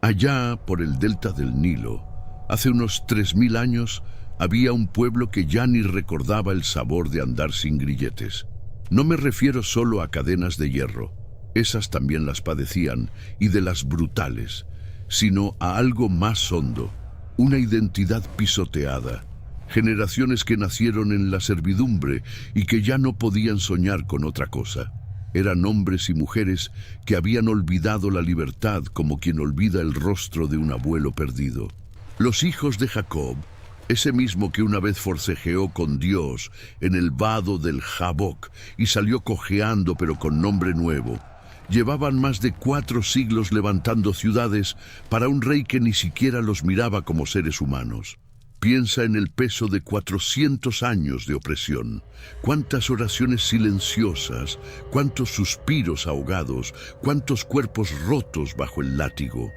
Allá por el delta del Nilo, hace unos 3000 años, había un pueblo que ya ni recordaba el sabor de andar sin grilletes. No me refiero solo a cadenas de hierro, esas también las padecían, y de las brutales, sino a algo más hondo, una identidad pisoteada, generaciones que nacieron en la servidumbre y que ya no podían soñar con otra cosa. Eran hombres y mujeres que habían olvidado la libertad como quien olvida el rostro de un abuelo perdido. Los hijos de Jacob, ese mismo que una vez forcejeó con Dios en el vado del Jaboc y salió cojeando pero con nombre nuevo, llevaban más de 4 siglos levantando ciudades para un rey que ni siquiera los miraba como seres humanos. Piensa en el peso de 400 años de opresión. Cuántas oraciones silenciosas, cuántos suspiros ahogados, cuántos cuerpos rotos bajo el látigo.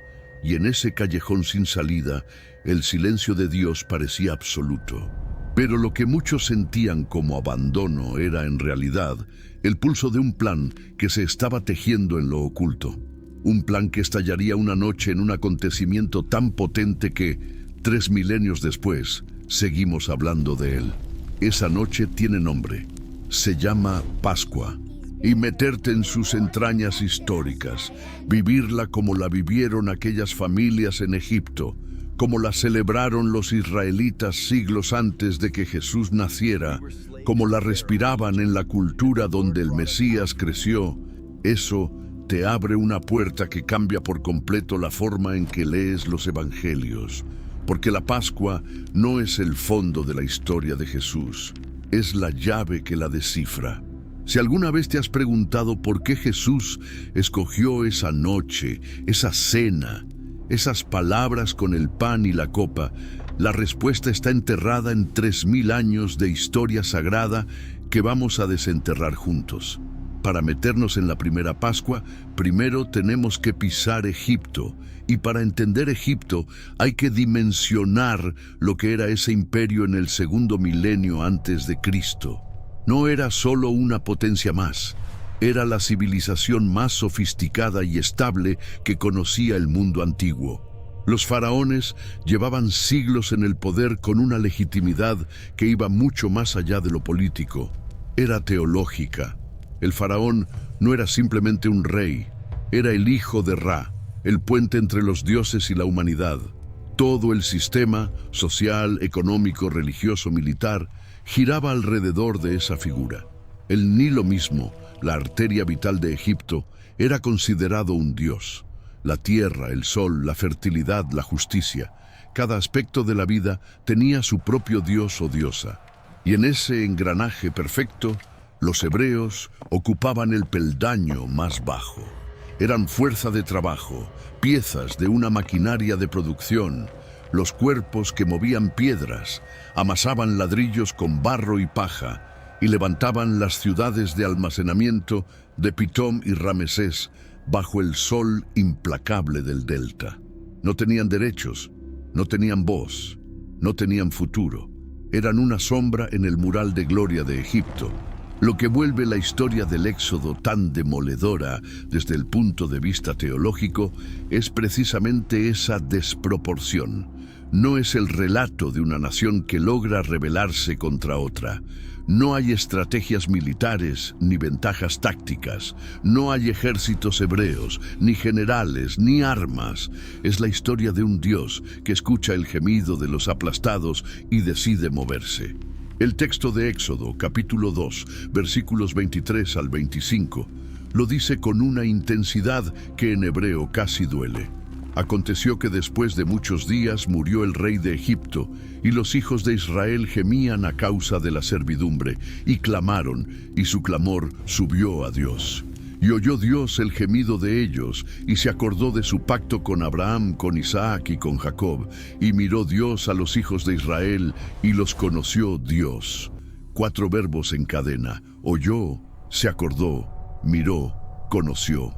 Y en ese callejón sin salida, el silencio de Dios parecía absoluto. Pero lo que muchos sentían como abandono era en realidad el pulso de un plan que se estaba tejiendo en lo oculto. Un plan que estallaría una noche en un acontecimiento tan potente que, 3 milenios después, seguimos hablando de él. Esa noche tiene nombre. Se llama Pascua. Y meterte en sus entrañas históricas, vivirla como la vivieron aquellas familias en Egipto, como la celebraron los israelitas siglos antes de que Jesús naciera, como la respiraban en la cultura donde el Mesías creció, eso te abre una puerta que cambia por completo la forma en que lees los evangelios. Porque la Pascua no es el fondo de la historia de Jesús, es la llave que la descifra. Si alguna vez te has preguntado por qué Jesús escogió esa noche, esa cena, esas palabras con el pan y la copa, la respuesta está enterrada en 3000 años de historia sagrada que vamos a desenterrar juntos. Para meternos en la primera Pascua, primero tenemos que pisar Egipto, y para entender Egipto hay que dimensionar lo que era ese imperio en el 2º milenio antes de Cristo. No era solo una potencia más, era la civilización más sofisticada y estable que conocía el mundo antiguo. Los faraones llevaban siglos en el poder con una legitimidad que iba mucho más allá de lo político. Era teológica. El faraón no era simplemente un rey, era el hijo de Ra, el puente entre los dioses y la humanidad. Todo el sistema social, económico, religioso, militar, giraba alrededor de esa figura. El Nilo mismo, la arteria vital de Egipto, era considerado un dios. La tierra, el sol, la fertilidad, la justicia, cada aspecto de la vida tenía su propio dios o diosa. Y en ese engranaje perfecto, los hebreos ocupaban el peldaño más bajo. Eran fuerza de trabajo, piezas de una maquinaria de producción, los cuerpos que movían piedras, amasaban ladrillos con barro y paja y levantaban las ciudades de almacenamiento de Pitón y Ramesés bajo el sol implacable del delta. No tenían derechos, no tenían voz, no tenían futuro. Eran una sombra en el mural de gloria de Egipto. Lo que vuelve la historia del Éxodo tan demoledora desde el punto de vista teológico es precisamente esa desproporción. No es el relato de una nación que logra rebelarse contra otra. No hay estrategias militares ni ventajas tácticas. No hay ejércitos hebreos, ni generales, ni armas. Es la historia de un Dios que escucha el gemido de los aplastados y decide moverse. El texto de Éxodo, capítulo 2, versículos 23 al 25, lo dice con una intensidad que en hebreo casi duele. Aconteció que después de muchos días murió el rey de Egipto, y los hijos de Israel gemían a causa de la servidumbre, y clamaron, y su clamor subió a Dios. Y oyó Dios el gemido de ellos, y se acordó de su pacto con Abraham, con Isaac y con Jacob. Y miró Dios a los hijos de Israel, y los conoció Dios. 4 verbos en cadena: oyó, se acordó, miró, conoció.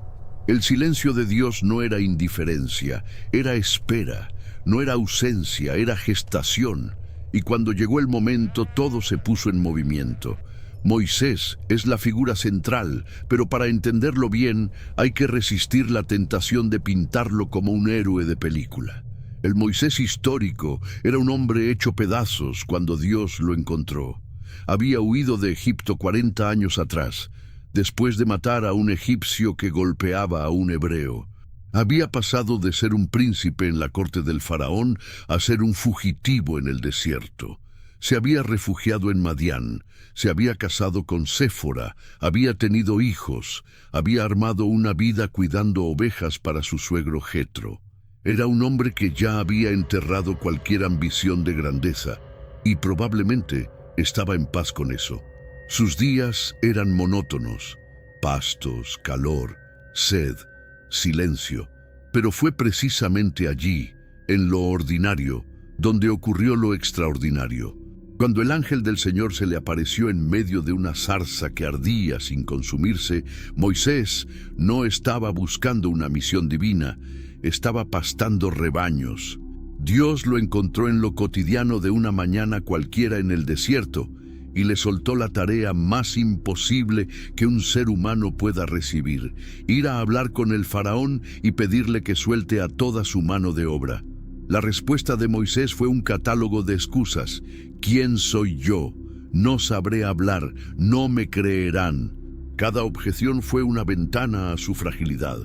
El silencio de Dios no era indiferencia, era espera, no era ausencia, era gestación. Y cuando llegó el momento, todo se puso en movimiento. Moisés es la figura central, pero para entenderlo bien hay que resistir la tentación de pintarlo como un héroe de película. El Moisés histórico era un hombre hecho pedazos cuando Dios lo encontró. Había huido de Egipto 40 años atrás, después de matar a un egipcio que golpeaba a un hebreo. Había pasado de ser un príncipe en la corte del faraón a ser un fugitivo en el desierto. Se había refugiado en Madián, se había casado con Séfora, había tenido hijos, había armado una vida cuidando ovejas para su suegro Jetro. Era un hombre que ya había enterrado cualquier ambición de grandeza y probablemente estaba en paz con eso. Sus días eran monótonos: pastos, calor, sed, silencio. Pero fue precisamente allí, en lo ordinario, donde ocurrió lo extraordinario. Cuando el ángel del Señor se le apareció en medio de una zarza que ardía sin consumirse, Moisés no estaba buscando una misión divina, estaba pastando rebaños. Dios lo encontró en lo cotidiano de una mañana cualquiera en el desierto y le soltó la tarea más imposible que un ser humano pueda recibir: ir a hablar con el faraón y pedirle que suelte a toda su mano de obra. La respuesta de Moisés fue un catálogo de excusas. ¿Quién soy yo? No sabré hablar, no me creerán. Cada objeción fue una ventana a su fragilidad.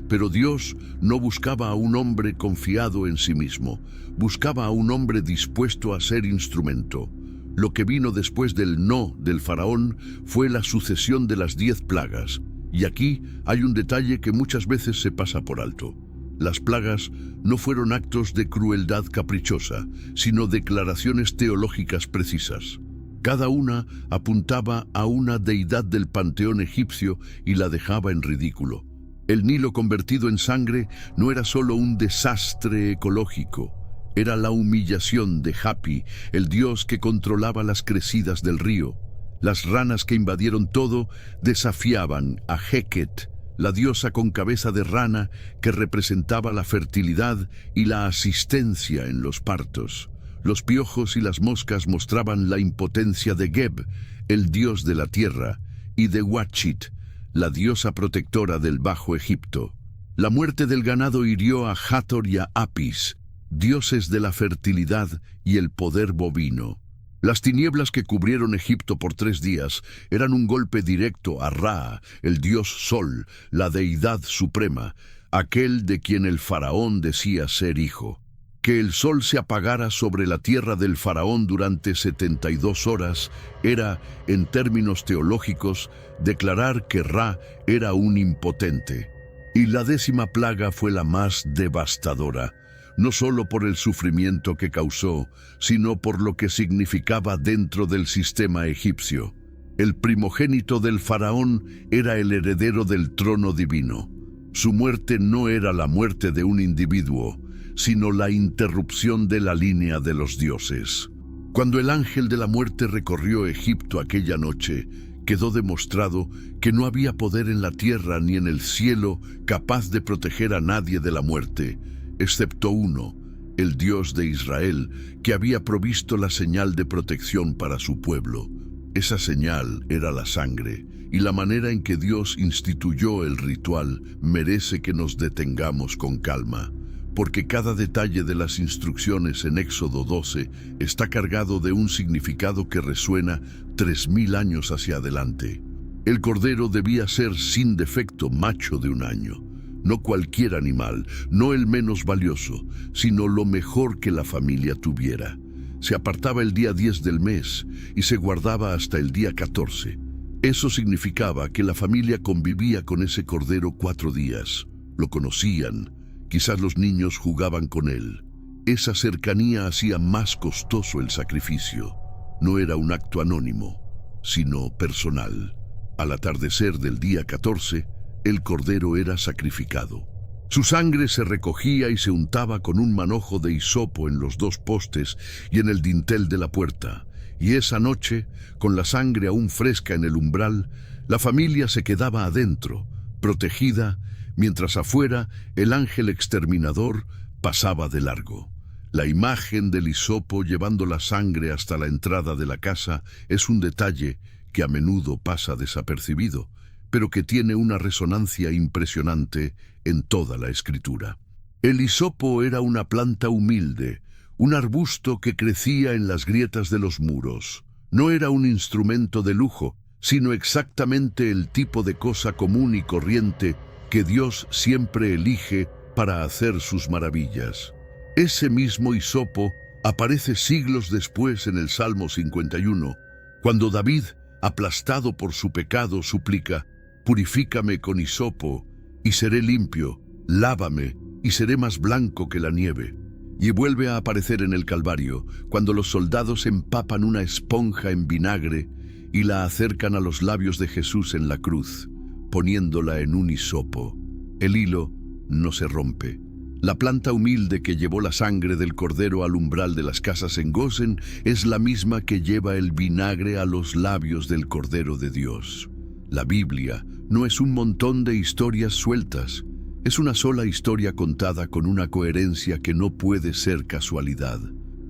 Pero Dios no buscaba a un hombre confiado en sí mismo, buscaba a un hombre dispuesto a ser instrumento. Lo que vino después del no del faraón fue la sucesión de las 10 plagas. Y aquí hay un detalle que muchas veces se pasa por alto. Las plagas no fueron actos de crueldad caprichosa, sino declaraciones teológicas precisas. Cada una apuntaba a una deidad del panteón egipcio y la dejaba en ridículo. El Nilo convertido en sangre no era solo un desastre ecológico, era la humillación de Hapi, el dios que controlaba las crecidas del río. Las ranas que invadieron todo desafiaban a Heket, la diosa con cabeza de rana que representaba la fertilidad y la asistencia en los partos. Los piojos y las moscas mostraban la impotencia de Geb, el dios de la tierra, y de Wachit, la diosa protectora del Bajo Egipto. La muerte del ganado hirió a Hathor y a Apis, dioses de la fertilidad y el poder bovino. Las tinieblas que cubrieron Egipto por 3 días eran un golpe directo a Ra, el dios Sol, la deidad suprema, aquel de quien el faraón decía ser hijo. Que el sol se apagara sobre la tierra del faraón durante 72 horas era, en términos teológicos, declarar que Ra era un impotente. Y la 10ª plaga fue la más devastadora, no solo por el sufrimiento que causó, sino por lo que significaba dentro del sistema egipcio. El primogénito del faraón era el heredero del trono divino. Su muerte no era la muerte de un individuo, sino la interrupción de la línea de los dioses. Cuando el ángel de la muerte recorrió Egipto aquella noche, quedó demostrado que no había poder en la tierra ni en el cielo capaz de proteger a nadie de la muerte, excepto uno, el Dios de Israel, que había provisto la señal de protección para su pueblo. Esa señal era la sangre, y la manera en que Dios instituyó el ritual merece que nos detengamos con calma, porque cada detalle de las instrucciones en Éxodo 12 está cargado de un significado que resuena 3000 años hacia adelante. El cordero debía ser sin defecto macho de 1 año. No cualquier animal, no el menos valioso, sino lo mejor que la familia tuviera. Se apartaba el día 10 del mes y se guardaba hasta el día 14. Eso significaba que la familia convivía con ese cordero 4 días. Lo conocían, quizás los niños jugaban con él. Esa cercanía hacía más costoso el sacrificio. No era un acto anónimo, sino personal. Al atardecer del día 14, el cordero era sacrificado. Su sangre se recogía y se untaba con un manojo de hisopo en los 2 postes y en el dintel de la puerta. Y esa noche, con la sangre aún fresca en el umbral, la familia se quedaba adentro, protegida, mientras afuera el ángel exterminador pasaba de largo. La imagen del hisopo llevando la sangre hasta la entrada de la casa es un detalle que a menudo pasa desapercibido, pero que tiene una resonancia impresionante en toda la Escritura. El hisopo era una planta humilde, un arbusto que crecía en las grietas de los muros. No era un instrumento de lujo, sino exactamente el tipo de cosa común y corriente que Dios siempre elige para hacer sus maravillas. Ese mismo hisopo aparece siglos después en el Salmo 51, cuando David, aplastado por su pecado, suplica: «Purifícame con hisopo, y seré limpio, lávame, y seré más blanco que la nieve». Y vuelve a aparecer en el Calvario, cuando los soldados empapan una esponja en vinagre y la acercan a los labios de Jesús en la cruz, poniéndola en un hisopo. El hilo no se rompe. La planta humilde que llevó la sangre del cordero al umbral de las casas en Gosén es la misma que lleva el vinagre a los labios del Cordero de Dios. La Biblia no es un montón de historias sueltas. Es una sola historia contada con una coherencia que no puede ser casualidad.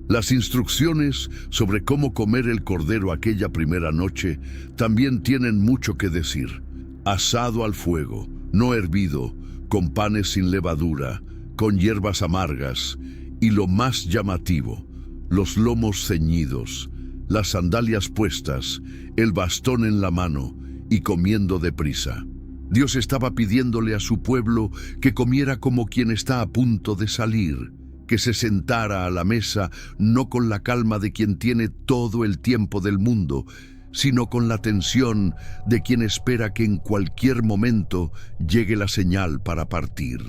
Las instrucciones sobre cómo comer el cordero aquella primera noche también tienen mucho que decir. Asado al fuego, no hervido, con panes sin levadura, con hierbas amargas, y lo más llamativo, los lomos ceñidos, las sandalias puestas, el bastón en la mano y comiendo deprisa. Dios estaba pidiéndole a su pueblo que comiera como quien está a punto de salir, que se sentara a la mesa no con la calma de quien tiene todo el tiempo del mundo, sino con la tensión de quien espera que en cualquier momento llegue la señal para partir.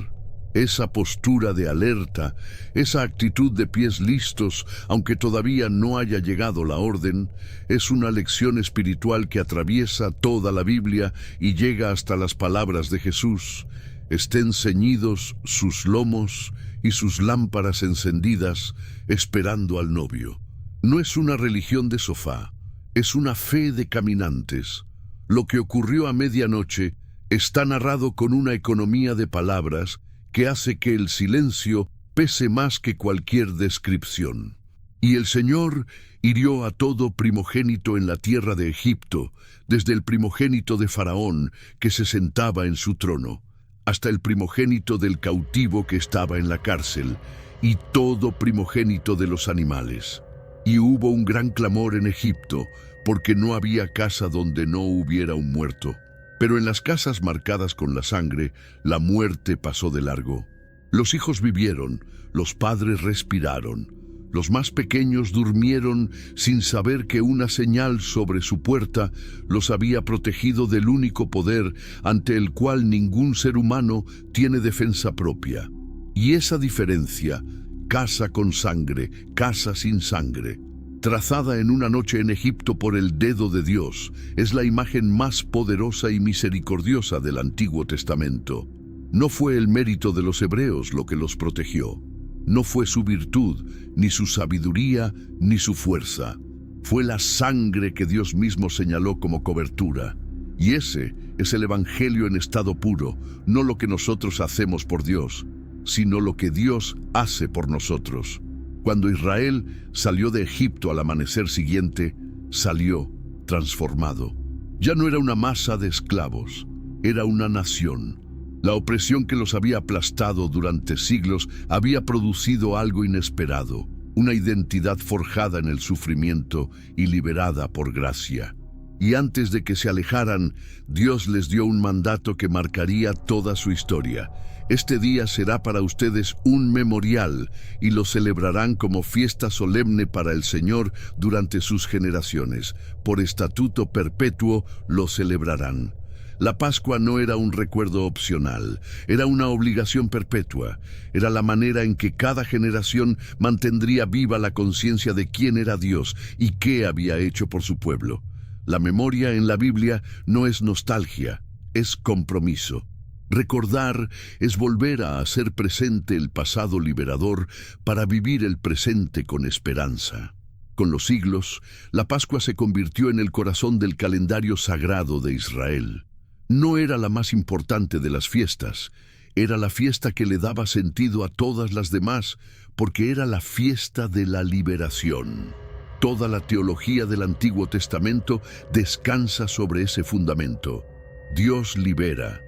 Esa postura de alerta, esa actitud de pies listos, aunque todavía no haya llegado la orden, es una lección espiritual que atraviesa toda la Biblia y llega hasta las palabras de Jesús: «Estén ceñidos sus lomos y sus lámparas encendidas, esperando al novio». No es una religión de sofá, es una fe de caminantes. Lo que ocurrió a medianoche está narrado con una economía de palabras que hace que el silencio pese más que cualquier descripción. Y el Señor hirió a todo primogénito en la tierra de Egipto, desde el primogénito de Faraón, que se sentaba en su trono, hasta el primogénito del cautivo que estaba en la cárcel, y todo primogénito de los animales. Y hubo un gran clamor en Egipto, porque no había casa donde no hubiera un muerto. Pero en las casas marcadas con la sangre, la muerte pasó de largo. Los hijos vivieron, los padres respiraron. Los más pequeños durmieron sin saber que una señal sobre su puerta los había protegido del único poder ante el cual ningún ser humano tiene defensa propia. Y esa diferencia, casa con sangre, casa sin sangre, trazada en una noche en Egipto por el dedo de Dios, es la imagen más poderosa y misericordiosa del Antiguo Testamento. No fue el mérito de los hebreos lo que los protegió. No fue su virtud, ni su sabiduría, ni su fuerza. Fue la sangre que Dios mismo señaló como cobertura. Y ese es el Evangelio en estado puro, no lo que nosotros hacemos por Dios, sino lo que Dios hace por nosotros. Cuando Israel salió de Egipto al amanecer siguiente, salió transformado. Ya no era una masa de esclavos, era una nación. La opresión que los había aplastado durante siglos había producido algo inesperado, una identidad forjada en el sufrimiento y liberada por gracia. Y antes de que se alejaran, Dios les dio un mandato que marcaría toda su historia. Este día será para ustedes un memorial y lo celebrarán como fiesta solemne para el Señor durante sus generaciones. Por estatuto perpetuo lo celebrarán. La Pascua no era un recuerdo opcional, era una obligación perpetua. Era la manera en que cada generación mantendría viva la conciencia de quién era Dios y qué había hecho por su pueblo. La memoria en la Biblia no es nostalgia, es compromiso. Recordar es volver a hacer presente el pasado liberador para vivir el presente con esperanza. Con los siglos, la Pascua se convirtió en el corazón del calendario sagrado de Israel. No era la más importante de las fiestas, era la fiesta que le daba sentido a todas las demás, porque era la fiesta de la liberación. Toda la teología del Antiguo Testamento descansa sobre ese fundamento. Dios libera,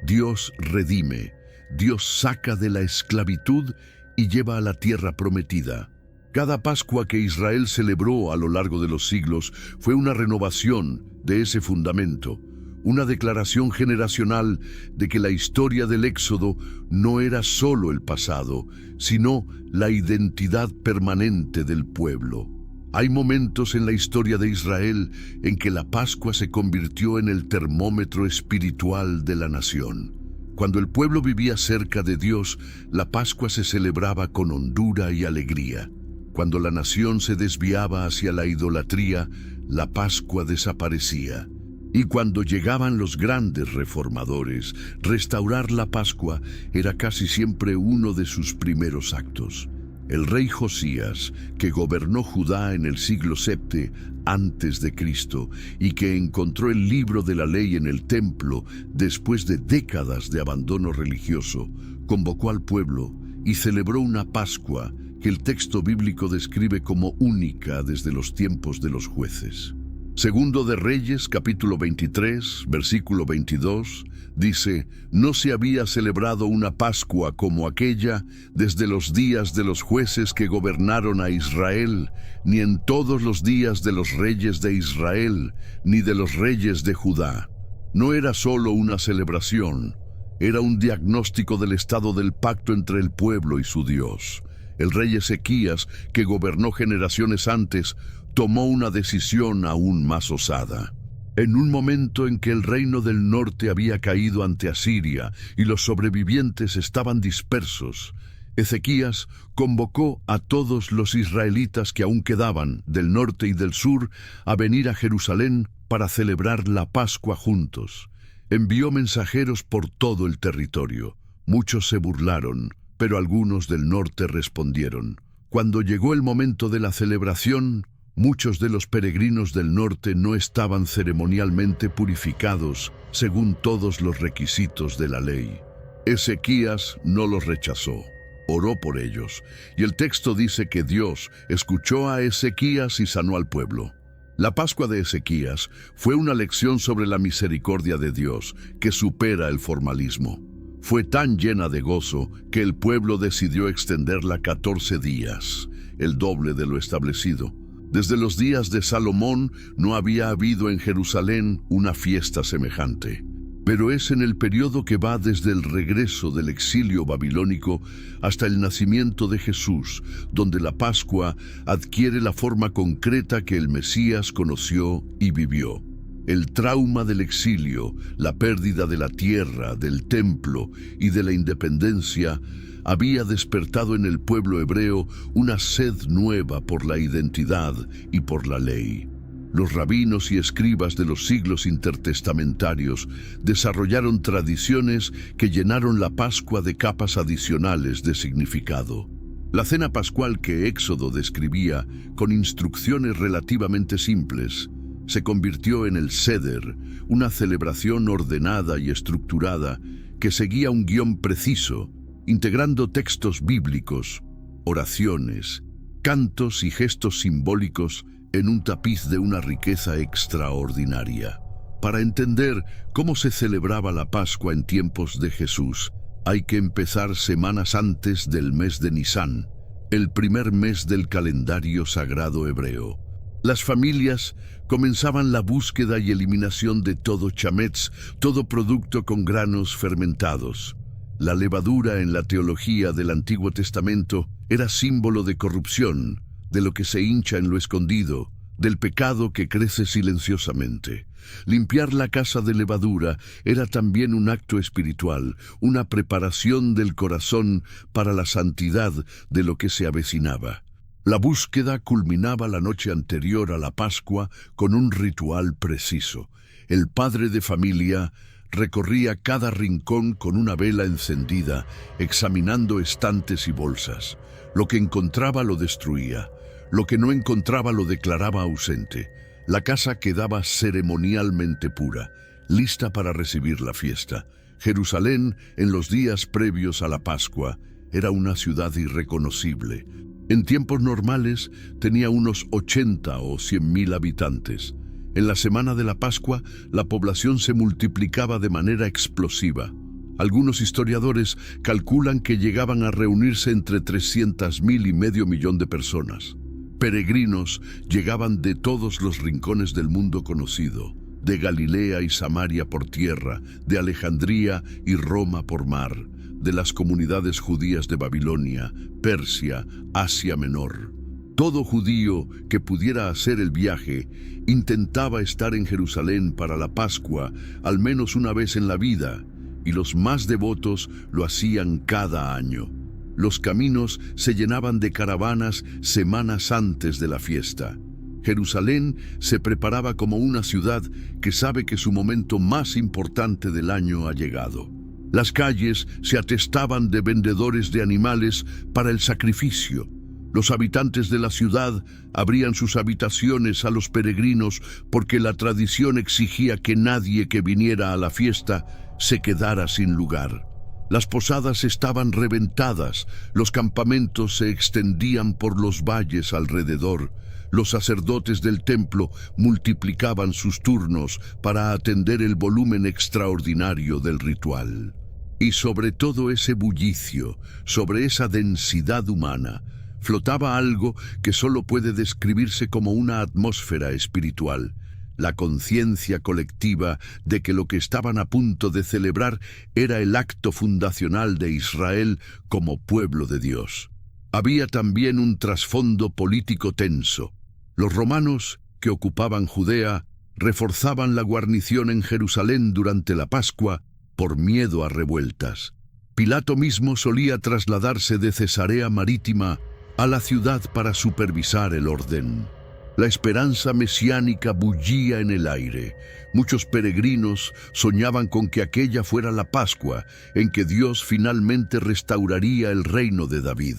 Dios redime, Dios saca de la esclavitud y lleva a la tierra prometida. Cada Pascua que Israel celebró a lo largo de los siglos fue una renovación de ese fundamento, una declaración generacional de que la historia del Éxodo no era solo el pasado, sino la identidad permanente del pueblo. Hay momentos en la historia de Israel en que la Pascua se convirtió en el termómetro espiritual de la nación. Cuando el pueblo vivía cerca de Dios, la Pascua se celebraba con hondura y alegría. Cuando la nación se desviaba hacia la idolatría, la Pascua desaparecía. Y cuando llegaban los grandes reformadores, restaurar la Pascua era casi siempre uno de sus primeros actos. El rey Josías, que gobernó Judá en el siglo VII antes de Cristo y que encontró el libro de la ley en el templo después de décadas de abandono religioso, convocó al pueblo y celebró una Pascua que el texto bíblico describe como única desde los tiempos de los jueces. Segundo de Reyes, capítulo 23, versículo 22, dice: «No se había celebrado una Pascua como aquella desde los días de los jueces que gobernaron a Israel, ni en todos los días de los reyes de Israel, ni de los reyes de Judá». No era solo una celebración, era un diagnóstico del estado del pacto entre el pueblo y su Dios. El rey Ezequías, que gobernó generaciones antes, tomó una decisión aún más osada. En un momento en que el reino del norte había caído ante Asiria y los sobrevivientes estaban dispersos, Ezequías convocó a todos los israelitas que aún quedaban del norte y del sur a venir a Jerusalén para celebrar la Pascua juntos. Envió mensajeros por todo el territorio. Muchos se burlaron, pero algunos del norte respondieron. Cuando llegó el momento de la celebración, muchos de los peregrinos del norte no estaban ceremonialmente purificados según todos los requisitos de la ley. Ezequías no los rechazó, oró por ellos, y el texto dice que Dios escuchó a Ezequías y sanó al pueblo. La Pascua de Ezequías fue una lección sobre la misericordia de Dios que supera el formalismo. Fue tan llena de gozo que el pueblo decidió extenderla 14 días, el doble de lo establecido. Desde los días de Salomón no había habido en Jerusalén una fiesta semejante. Pero es en el periodo que va desde el regreso del exilio babilónico hasta el nacimiento de Jesús, donde la Pascua adquiere la forma concreta que el Mesías conoció y vivió. El trauma del exilio, la pérdida de la tierra, del templo y de la independencia había despertado en el pueblo hebreo una sed nueva por la identidad y por la ley. Los rabinos y escribas de los siglos intertestamentarios desarrollaron tradiciones que llenaron la Pascua de capas adicionales de significado. La cena pascual que Éxodo describía, con instrucciones relativamente simples, se convirtió en el Seder, una celebración ordenada y estructurada que seguía un guión preciso, integrando textos bíblicos, oraciones, cantos y gestos simbólicos en un tapiz de una riqueza extraordinaria. Para entender cómo se celebraba la Pascua en tiempos de Jesús, hay que empezar semanas antes del mes de Nisán, el primer mes del calendario sagrado hebreo. Las familias comenzaban la búsqueda y eliminación de todo chametz, todo producto con granos fermentados. La levadura en la teología del Antiguo Testamento era símbolo de corrupción, de lo que se hincha en lo escondido, del pecado que crece silenciosamente. Limpiar la casa de levadura era también un acto espiritual, una preparación del corazón para la santidad de lo que se avecinaba. La búsqueda culminaba la noche anterior a la Pascua con un ritual preciso. El padre de familia recorría cada rincón con una vela encendida, examinando estantes y bolsas. Lo que encontraba lo destruía, lo que no encontraba lo declaraba ausente. La casa quedaba ceremonialmente pura, lista para recibir la fiesta. Jerusalén, en los días previos a la Pascua, era una ciudad irreconocible. En tiempos normales tenía unos 80 o 100.000 habitantes. En la semana de la Pascua, la población se multiplicaba de manera explosiva. Algunos historiadores calculan que llegaban a reunirse entre 300.000 y medio millón de personas. Peregrinos llegaban de todos los rincones del mundo conocido, de Galilea y Samaria por tierra, de Alejandría y Roma por mar, de las comunidades judías de Babilonia, Persia, Asia Menor. Todo judío que pudiera hacer el viaje intentaba estar en Jerusalén para la Pascua al menos una vez en la vida, y los más devotos lo hacían cada año. Los caminos se llenaban de caravanas semanas antes de la fiesta. Jerusalén se preparaba como una ciudad que sabe que su momento más importante del año ha llegado. Las calles se atestaban de vendedores de animales para el sacrificio. Los habitantes de la ciudad abrían sus habitaciones a los peregrinos porque la tradición exigía que nadie que viniera a la fiesta se quedara sin lugar. Las posadas estaban reventadas, los campamentos se extendían por los valles alrededor. Los sacerdotes del templo multiplicaban sus turnos para atender el volumen extraordinario del ritual. Y sobre todo ese bullicio, sobre esa densidad humana, flotaba algo que solo puede describirse como una atmósfera espiritual. La conciencia colectiva de que lo que estaban a punto de celebrar era el acto fundacional de Israel como pueblo de Dios. Había también un trasfondo político tenso. Los romanos, que ocupaban Judea, reforzaban la guarnición en Jerusalén durante la Pascua por miedo a revueltas. Pilato mismo solía trasladarse de Cesarea Marítima a la ciudad para supervisar el orden. La esperanza mesiánica bullía en el aire. Muchos peregrinos soñaban con que aquella fuera la Pascua, en que Dios finalmente restauraría el reino de David.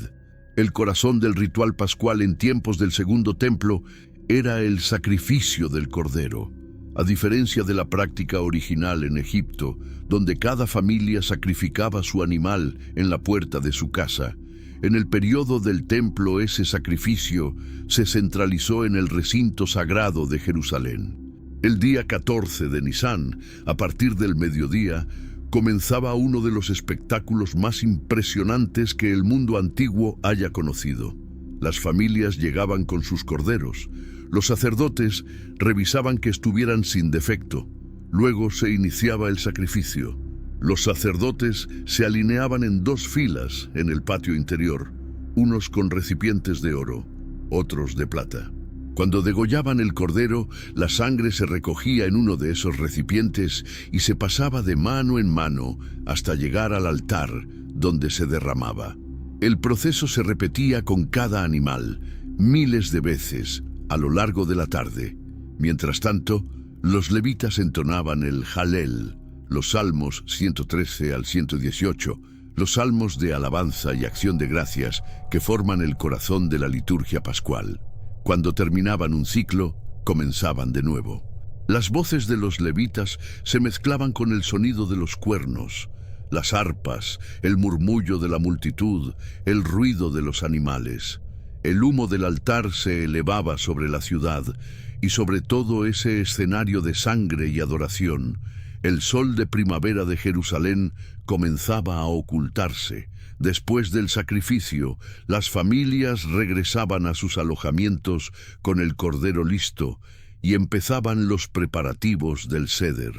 El corazón del ritual pascual en tiempos del Segundo Templo era el sacrificio del Cordero. A diferencia de la práctica original en Egipto, donde cada familia sacrificaba su animal en la puerta de su casa, en el periodo del templo ese sacrificio se centralizó en el recinto sagrado de Jerusalén. El día 14 de Nisán, a partir del mediodía, comenzaba uno de los espectáculos más impresionantes que el mundo antiguo haya conocido. Las familias llegaban con sus corderos. Los sacerdotes revisaban que estuvieran sin defecto. Luego se iniciaba el sacrificio. Los sacerdotes se alineaban en 2 filas en el patio interior, unos con recipientes de oro, otros de plata. Cuando degollaban el cordero, la sangre se recogía en uno de esos recipientes y se pasaba de mano en mano hasta llegar al altar, donde se derramaba. El proceso se repetía con cada animal, miles de veces, a lo largo de la tarde. Mientras tanto, los levitas entonaban el Jalel, los salmos 113 al 118, los salmos de alabanza y acción de gracias que forman el corazón de la liturgia pascual. Cuando terminaban un ciclo, comenzaban de nuevo. Las voces de los levitas se mezclaban con el sonido de los cuernos, las arpas, el murmullo de la multitud, el ruido de los animales. El humo del altar se elevaba sobre la ciudad y sobre todo ese escenario de sangre y adoración. El sol de primavera de Jerusalén comenzaba a ocultarse. Después del sacrificio, las familias regresaban a sus alojamientos con el cordero listo y empezaban los preparativos del Seder.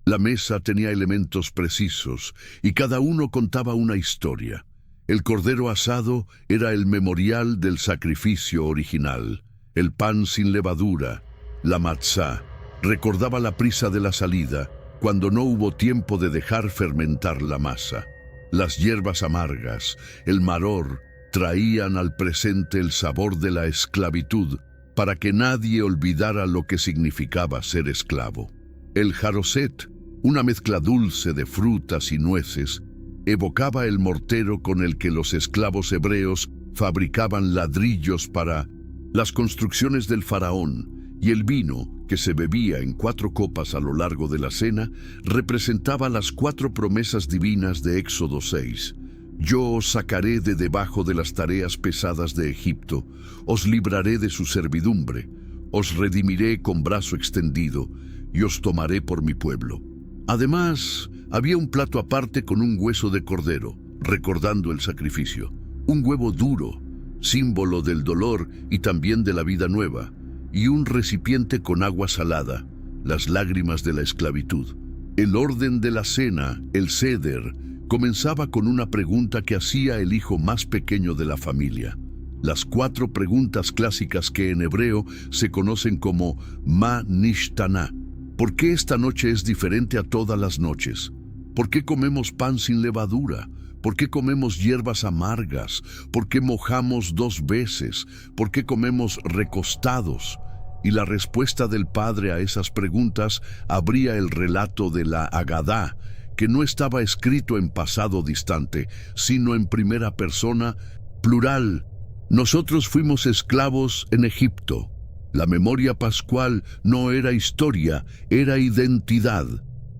La mesa tenía elementos precisos y cada uno contaba una historia. El cordero asado era el memorial del sacrificio original. El pan sin levadura, la matzá, recordaba la prisa de la salida, cuando no hubo tiempo de dejar fermentar la masa. Las hierbas amargas, el maror, traían al presente el sabor de la esclavitud para que nadie olvidara lo que significaba ser esclavo. El jaroset, una mezcla dulce de frutas y nueces, evocaba el mortero con el que los esclavos hebreos fabricaban ladrillos para las construcciones del faraón, y el vino, que se bebía en 4 copas a lo largo de la cena, representaba las 4 promesas divinas de Éxodo 6. Yo os sacaré de debajo de las tareas pesadas de Egipto, os libraré de su servidumbre, os redimiré con brazo extendido y os tomaré por mi pueblo. Además, había un plato aparte con un hueso de cordero, recordando el sacrificio, un huevo duro, símbolo del dolor y también de la vida nueva, y un recipiente con agua salada, las lágrimas de la esclavitud. El orden de la cena, el seder, comenzaba con una pregunta que hacía el hijo más pequeño de la familia. Las 4 preguntas clásicas que en hebreo se conocen como Ma Nishtana. ¿Por qué esta noche es diferente a todas las noches? ¿Por qué comemos pan sin levadura? ¿Por qué comemos hierbas amargas? ¿Por qué mojamos 2 veces? ¿Por qué comemos recostados? Y la respuesta del padre a esas preguntas abría el relato de la Agadá, que no estaba escrito en pasado distante, sino en primera persona, plural. Nosotros fuimos esclavos en Egipto. La memoria pascual no era historia, era identidad.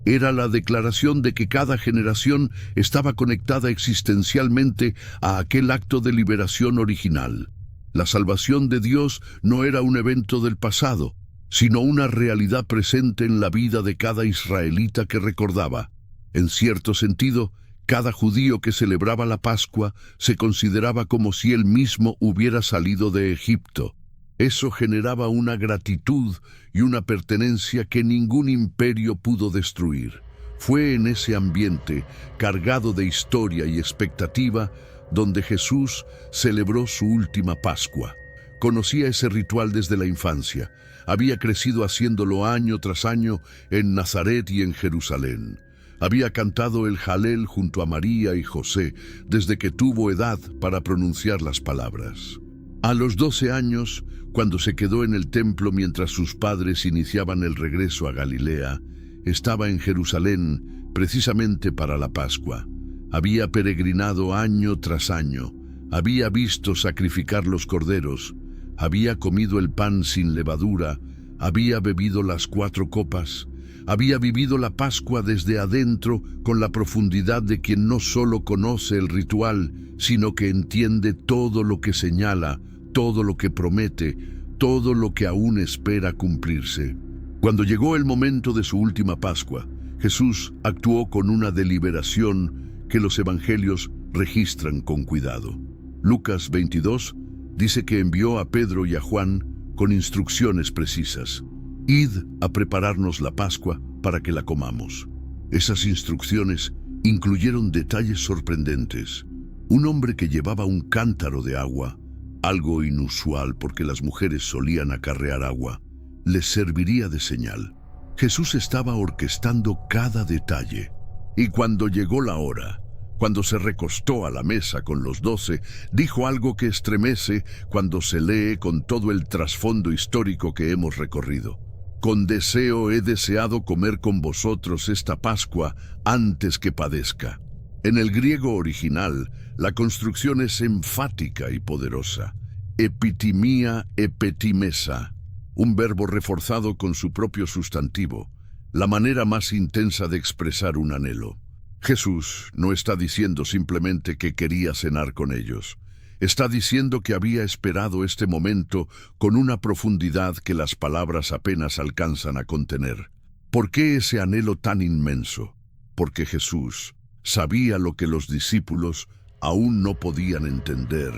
Era la declaración de que cada generación estaba conectada existencialmente a aquel acto de liberación original. La salvación de Dios no era un evento del pasado, sino una realidad presente en la vida de cada israelita que recordaba. En cierto sentido, cada judío que celebraba la Pascua se consideraba como si él mismo hubiera salido de Egipto. Eso generaba una gratitud y una pertenencia que ningún imperio pudo destruir. Fue en ese ambiente, cargado de historia y expectativa, donde Jesús celebró su última Pascua. Conocía ese ritual desde la infancia. Había crecido haciéndolo año tras año en Nazaret y en Jerusalén. Había cantado el Jalel junto a María y José desde que tuvo edad para pronunciar las palabras. A los 12 años, cuando se quedó en el templo mientras sus padres iniciaban el regreso a Galilea, estaba en Jerusalén precisamente para la Pascua. Había peregrinado año tras año, había visto sacrificar los corderos, había comido el pan sin levadura, había bebido las 4 copas, había vivido la Pascua desde adentro con la profundidad de quien no solo conoce el ritual, sino que entiende todo lo que señala, todo lo que promete, todo lo que aún espera cumplirse. Cuando llegó el momento de su última Pascua, Jesús actuó con una deliberación que los evangelios registran con cuidado. Lucas 22 dice que envió a Pedro y a Juan con instrucciones precisas. Id a prepararnos la Pascua para que la comamos. Esas instrucciones incluyeron detalles sorprendentes. Un hombre que llevaba un cántaro de agua, algo inusual porque las mujeres solían acarrear agua, les serviría de señal. Jesús estaba orquestando cada detalle. Y cuando llegó la hora, cuando se recostó a la mesa con los 12, dijo algo que estremece cuando se lee con todo el trasfondo histórico que hemos recorrido. Con deseo he deseado comer con vosotros esta Pascua antes que padezca. En el griego original, la construcción es enfática y poderosa. Epitimia epetimesa, un verbo reforzado con su propio sustantivo, la manera más intensa de expresar un anhelo. Jesús no está diciendo simplemente que quería cenar con ellos. Está diciendo que había esperado este momento con una profundidad que las palabras apenas alcanzan a contener. ¿Por qué ese anhelo tan inmenso? Porque Jesús sabía lo que los discípulos aún no podían entender,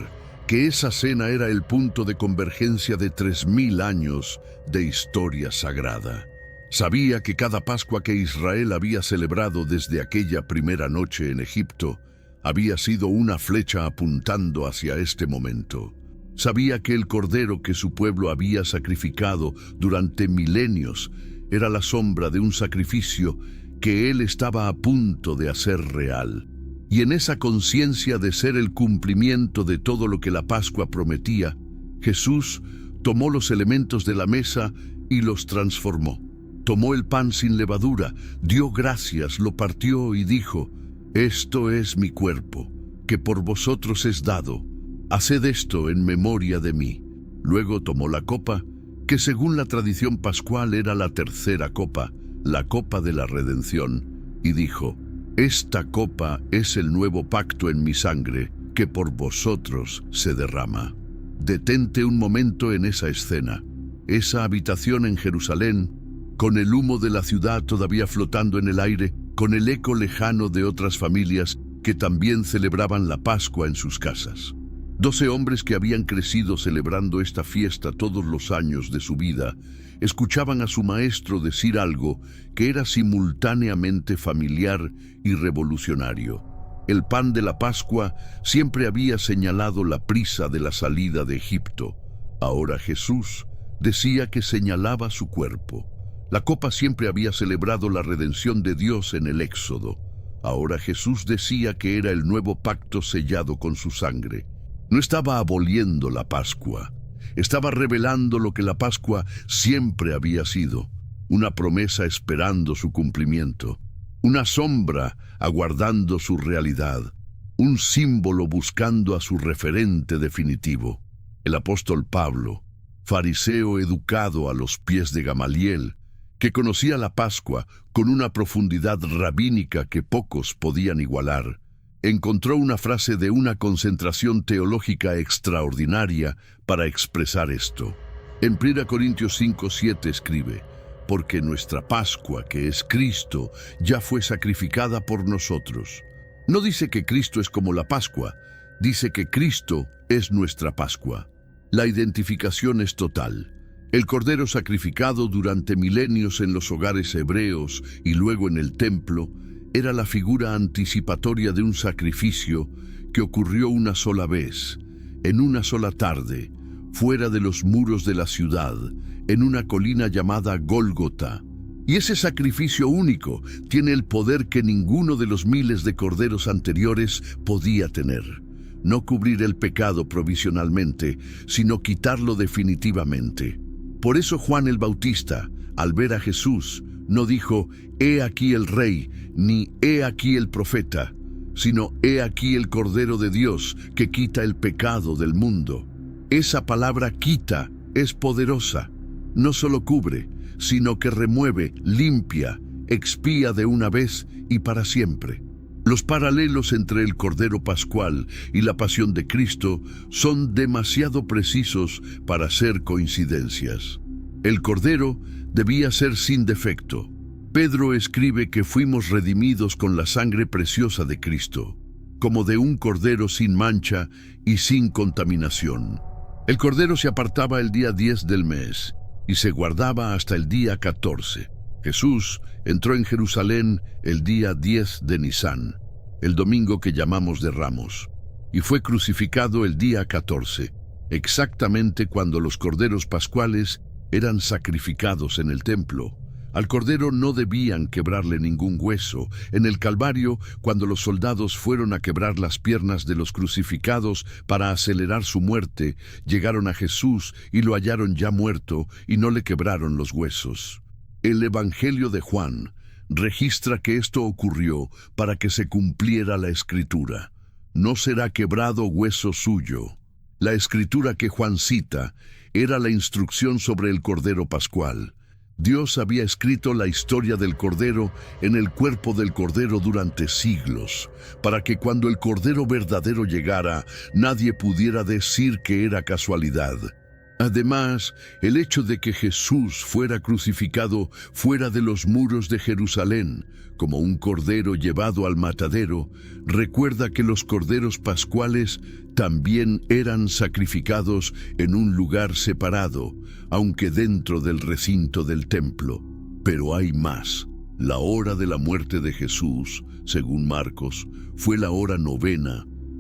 que esa cena era el punto de convergencia de 3000 años de historia sagrada. Sabía que cada Pascua que Israel había celebrado desde aquella primera noche en Egipto había sido una flecha apuntando hacia este momento. Sabía que el cordero que su pueblo había sacrificado durante milenios era la sombra de un sacrificio que él estaba a punto de hacer real. Y en esa conciencia de ser el cumplimiento de todo lo que la Pascua prometía, Jesús tomó los elementos de la mesa y los transformó. Tomó el pan sin levadura, dio gracias, lo partió y dijo: «Esto es mi cuerpo, que por vosotros es dado. Haced esto en memoria de mí». Luego tomó la copa, que según la tradición pascual era la tercera copa, la copa de la redención, y dijo: Esta copa es el nuevo pacto en mi sangre, que por vosotros se derrama. Detente un momento en esa escena, esa habitación en Jerusalén, con el humo de la ciudad todavía flotando en el aire, con el eco lejano de otras familias que también celebraban la Pascua en sus casas. 12 hombres que habían crecido celebrando esta fiesta todos los años de su vida, escuchaban a su maestro decir algo que era simultáneamente familiar y revolucionario. El pan de la Pascua siempre había señalado la prisa de la salida de Egipto. Ahora Jesús decía que señalaba su cuerpo. La copa siempre había celebrado la redención de Dios en el Éxodo. Ahora Jesús decía que era el nuevo pacto sellado con su sangre. No estaba aboliendo la Pascua, estaba revelando lo que la Pascua siempre había sido, una promesa esperando su cumplimiento, una sombra aguardando su realidad, un símbolo buscando a su referente definitivo. El apóstol Pablo, fariseo educado a los pies de Gamaliel, que conocía la Pascua con una profundidad rabínica que pocos podían igualar, encontró una frase de una concentración teológica extraordinaria para expresar esto. En 1 Corintios 5:7 escribe: porque nuestra Pascua, que es Cristo, ya fue sacrificada por nosotros. No dice que Cristo es como la Pascua, dice que Cristo es nuestra Pascua. La identificación es total. El cordero sacrificado durante milenios en los hogares hebreos y luego en el templo era la figura anticipatoria de un sacrificio que ocurrió una sola vez, en una sola tarde, fuera de los muros de la ciudad, en una colina llamada Gólgota. Y ese sacrificio único tiene el poder que ninguno de los miles de corderos anteriores podía tener. No cubrir el pecado provisionalmente, sino quitarlo definitivamente. Por eso Juan el Bautista, al ver a Jesús, no dijo: «He aquí el Rey», ni «He aquí el profeta», sino «He aquí el Cordero de Dios que quita el pecado del mundo». Esa palabra «quita» es poderosa. No solo cubre, sino que remueve, limpia, expía de una vez y para siempre. Los paralelos entre el Cordero Pascual y la pasión de Cristo son demasiado precisos para ser coincidencias. El Cordero debía ser sin defecto. Pedro escribe que fuimos redimidos con la sangre preciosa de Cristo, como de un cordero sin mancha y sin contaminación. El Cordero se apartaba el día 10 del mes y se guardaba hasta el día 14. Jesús entró en Jerusalén el día 10 de Nisán, el domingo que llamamos de Ramos, y fue crucificado el día 14, exactamente cuando los corderos pascuales eran sacrificados en el templo. Al cordero no debían quebrarle ningún hueso. En el Calvario, cuando los soldados fueron a quebrar las piernas de los crucificados para acelerar su muerte, llegaron a Jesús y lo hallaron ya muerto y no le quebraron los huesos. El Evangelio de Juan registra que esto ocurrió para que se cumpliera la Escritura. No será quebrado hueso suyo. La Escritura que Juan cita era la instrucción sobre el Cordero Pascual. Dios había escrito la historia del Cordero en el cuerpo del Cordero durante siglos, para que cuando el Cordero verdadero llegara, nadie pudiera decir que era casualidad. Además, el hecho de que Jesús fuera crucificado fuera de los muros de Jerusalén, como un cordero llevado al matadero, recuerda que los corderos pascuales también eran sacrificados en un lugar separado, aunque dentro del recinto del templo. Pero hay más. La hora de la muerte de Jesús, según Marcos, fue la hora 9,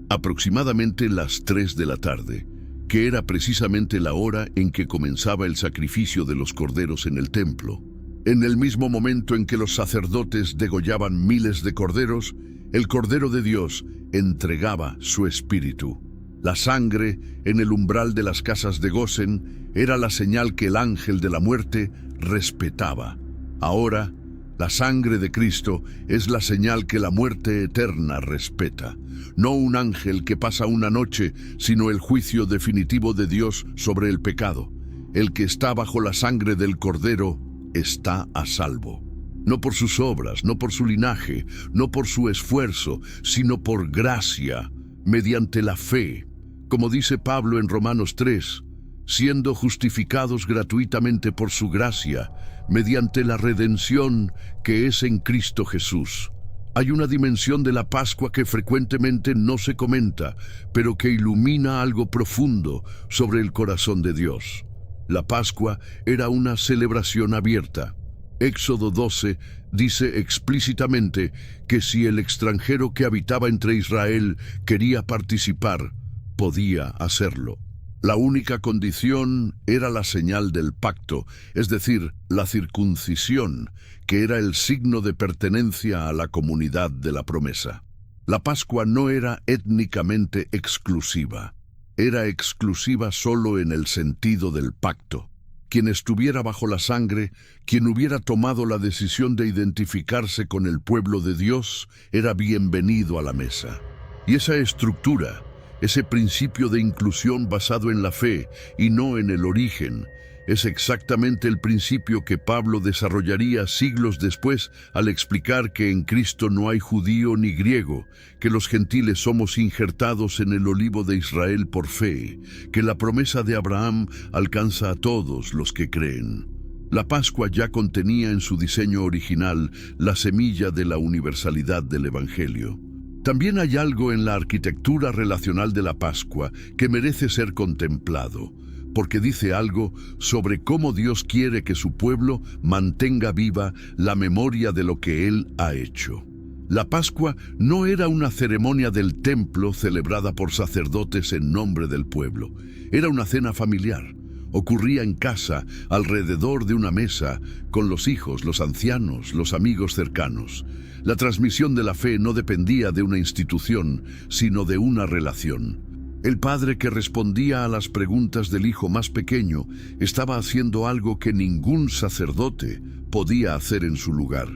aproximadamente las 3 de la tarde, que era precisamente la hora en que comenzaba el sacrificio de los corderos en el templo. En el mismo momento en que los sacerdotes degollaban miles de corderos, el Cordero de Dios entregaba su espíritu. La sangre en el umbral de las casas de Gosén era la señal que el ángel de la muerte respetaba. Ahora, la sangre de Cristo es la señal que la muerte eterna respeta. No un ángel que pasa una noche, sino el juicio definitivo de Dios sobre el pecado. El que está bajo la sangre del Cordero está a salvo. no por sus obras, no por su linaje, no por su esfuerzo, sino por gracia, mediante la fe. Como dice Pablo en Romanos 3, siendo justificados gratuitamente por su gracia, mediante la redención que es en Cristo Jesús. Hay una dimensión de la Pascua que frecuentemente no se comenta, pero que ilumina algo profundo sobre el corazón de Dios. La Pascua era una celebración abierta. Éxodo 12 dice explícitamente que si el extranjero que habitaba entre Israel quería participar, podía hacerlo. La única condición era la señal del pacto, es decir, la circuncisión, que era el signo de pertenencia a la comunidad de la promesa. La Pascua no era étnicamente exclusiva. Era exclusiva solo en el sentido del pacto. Quien estuviera bajo la sangre, quien hubiera tomado la decisión de identificarse con el pueblo de Dios, era bienvenido a la mesa. Y esa estructura, ese principio de inclusión basado en la fe y no en el origen, es exactamente el principio que Pablo desarrollaría siglos después al explicar que en Cristo no hay judío ni griego, que los gentiles somos injertados en el olivo de Israel por fe, que la promesa de Abraham alcanza a todos los que creen. La Pascua ya contenía en su diseño original la semilla de la universalidad del Evangelio. También hay algo en la arquitectura relacional de la Pascua que merece ser contemplado, porque dice algo sobre cómo Dios quiere que su pueblo mantenga viva la memoria de lo que Él ha hecho. La Pascua no era una ceremonia del templo celebrada por sacerdotes en nombre del pueblo. Era una cena familiar. Ocurría en casa, alrededor de una mesa, con los hijos, los ancianos, los amigos cercanos. La transmisión de la fe no dependía de una institución, sino de una relación. El padre que respondía a las preguntas del hijo más pequeño estaba haciendo algo que ningún sacerdote podía hacer en su lugar.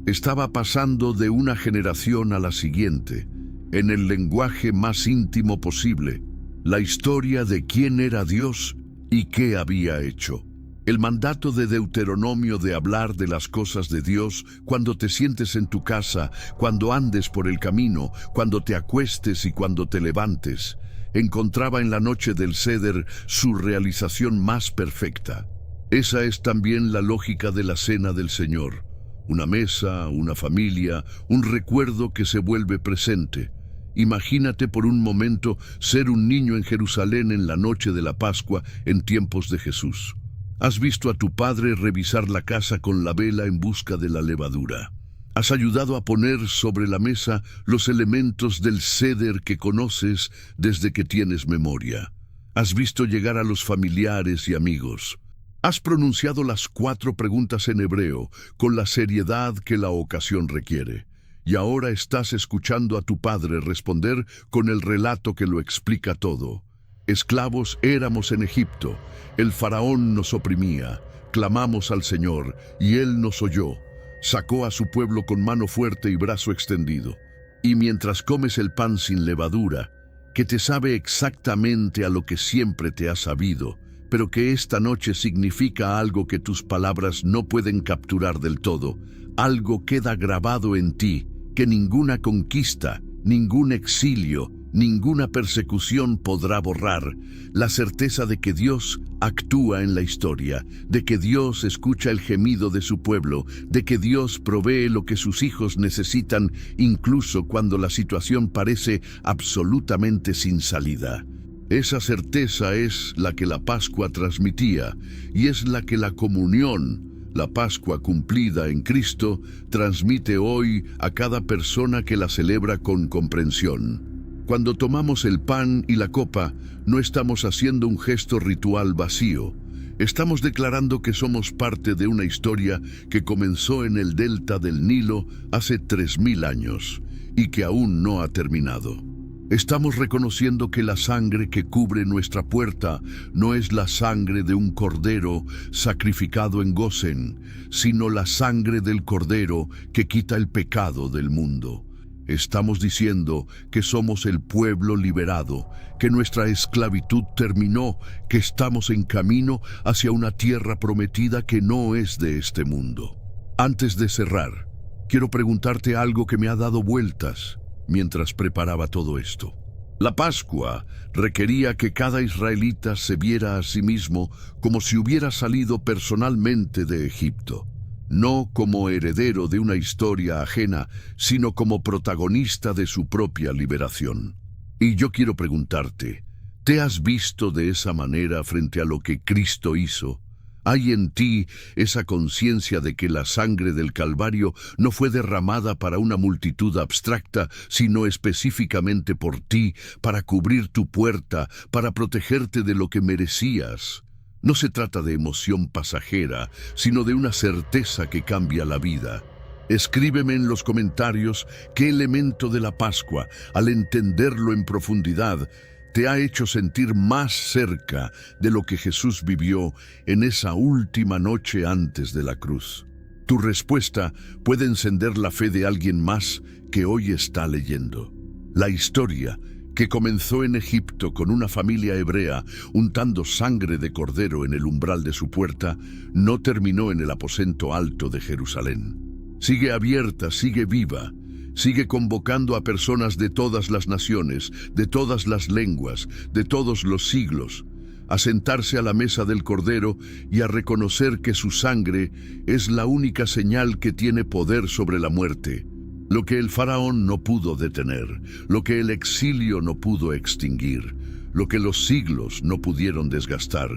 Estaba pasando de una generación a la siguiente, en el lenguaje más íntimo posible, la historia de quién era Dios y qué había hecho. El mandato de Deuteronomio de hablar de las cosas de Dios cuando te sientes en tu casa, cuando andes por el camino, cuando te acuestes y cuando te levantes, encontraba en la noche del Seder su realización más perfecta. Esa es también la lógica de la cena del Señor. Una mesa, una familia, un recuerdo que se vuelve presente. Imagínate por un momento ser un niño en Jerusalén en la noche de la Pascua en tiempos de Jesús. Has visto a tu padre revisar la casa con la vela en busca de la levadura. Has ayudado a poner sobre la mesa los elementos del Seder que conoces desde que tienes memoria. Has visto llegar a los familiares y amigos. Has pronunciado las 4 preguntas en hebreo con la seriedad que la ocasión requiere. Y ahora estás escuchando a tu padre responder con el relato que lo explica todo. Esclavos éramos en Egipto, el faraón nos oprimía, clamamos al Señor y Él nos oyó. Sacó a su pueblo con mano fuerte y brazo extendido. Y mientras comes el pan sin levadura, que te sabe exactamente a lo que siempre te ha sabido, pero que esta noche significa algo que tus palabras no pueden capturar del todo, algo queda grabado en ti que ninguna conquista, ningún exilio, ninguna persecución podrá borrar, la certeza de que Dios actúa en la historia, de que Dios escucha el gemido de su pueblo, de que Dios provee lo que sus hijos necesitan, incluso cuando la situación parece absolutamente sin salida. Esa certeza es la que la Pascua transmitía, y es la que la comunión, la Pascua cumplida en Cristo, transmite hoy a cada persona que la celebra con comprensión. Cuando tomamos el pan y la copa, no estamos haciendo un gesto ritual vacío. Estamos declarando que somos parte de una historia que comenzó en el delta del Nilo hace 3000 años y que aún no ha terminado. Estamos reconociendo que la sangre que cubre nuestra puerta no es la sangre de un cordero sacrificado en Gosén, sino la sangre del cordero que quita el pecado del mundo. Estamos diciendo que somos el pueblo liberado, que nuestra esclavitud terminó, que estamos en camino hacia una tierra prometida que no es de este mundo. Antes de cerrar, quiero preguntarte algo que me ha dado vueltas mientras preparaba todo esto. La Pascua requería que cada israelita se viera a sí mismo como si hubiera salido personalmente de Egipto, no como heredero de una historia ajena, sino como protagonista de su propia liberación. Y yo quiero preguntarte, ¿te has visto de esa manera frente a lo que Cristo hizo? ¿Hay en ti esa conciencia de que la sangre del Calvario no fue derramada para una multitud abstracta, sino específicamente por ti, para cubrir tu puerta, para protegerte de lo que merecías? No se trata de emoción pasajera, sino de una certeza que cambia la vida. Escríbeme en los comentarios qué elemento de la Pascua, al entenderlo en profundidad, te ha hecho sentir más cerca de lo que Jesús vivió en esa última noche antes de la cruz. Tu respuesta puede encender la fe de alguien más que hoy está leyendo. La historia, que comenzó en Egipto con una familia hebrea untando sangre de cordero en el umbral de su puerta, no terminó en el aposento alto de Jerusalén. Sigue abierta, sigue viva. Sigue convocando a personas de todas las naciones, de todas las lenguas, de todos los siglos, a sentarse a la mesa del Cordero y a reconocer que su sangre es la única señal que tiene poder sobre la muerte. Lo que el faraón no pudo detener, lo que el exilio no pudo extinguir, lo que los siglos no pudieron desgastar,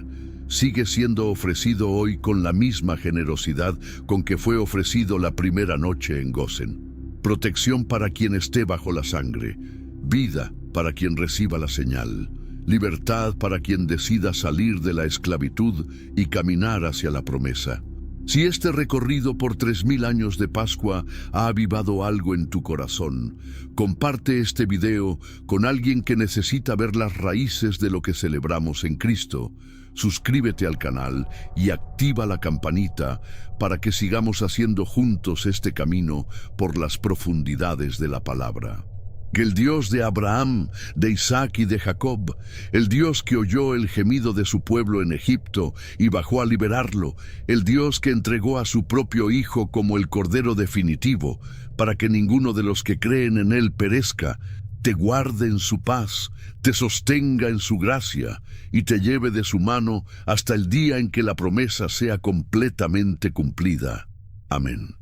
sigue siendo ofrecido hoy con la misma generosidad con que fue ofrecido la primera noche en Gosén. Protección para quien esté bajo la sangre, vida para quien reciba la señal, libertad para quien decida salir de la esclavitud y caminar hacia la promesa. Si este recorrido por 3000 años de Pascua ha avivado algo en tu corazón, comparte este video con alguien que necesita ver las raíces de lo que celebramos en Cristo. Suscríbete al canal y activa la campanita para que sigamos haciendo juntos este camino por las profundidades de la palabra. Que el Dios de Abraham, de Isaac y de Jacob, el Dios que oyó el gemido de su pueblo en Egipto y bajó a liberarlo, el Dios que entregó a su propio Hijo como el Cordero definitivo, para que ninguno de los que creen en Él perezca, te guarde en su paz, te sostenga en su gracia y te lleve de su mano hasta el día en que la promesa sea completamente cumplida. Amén.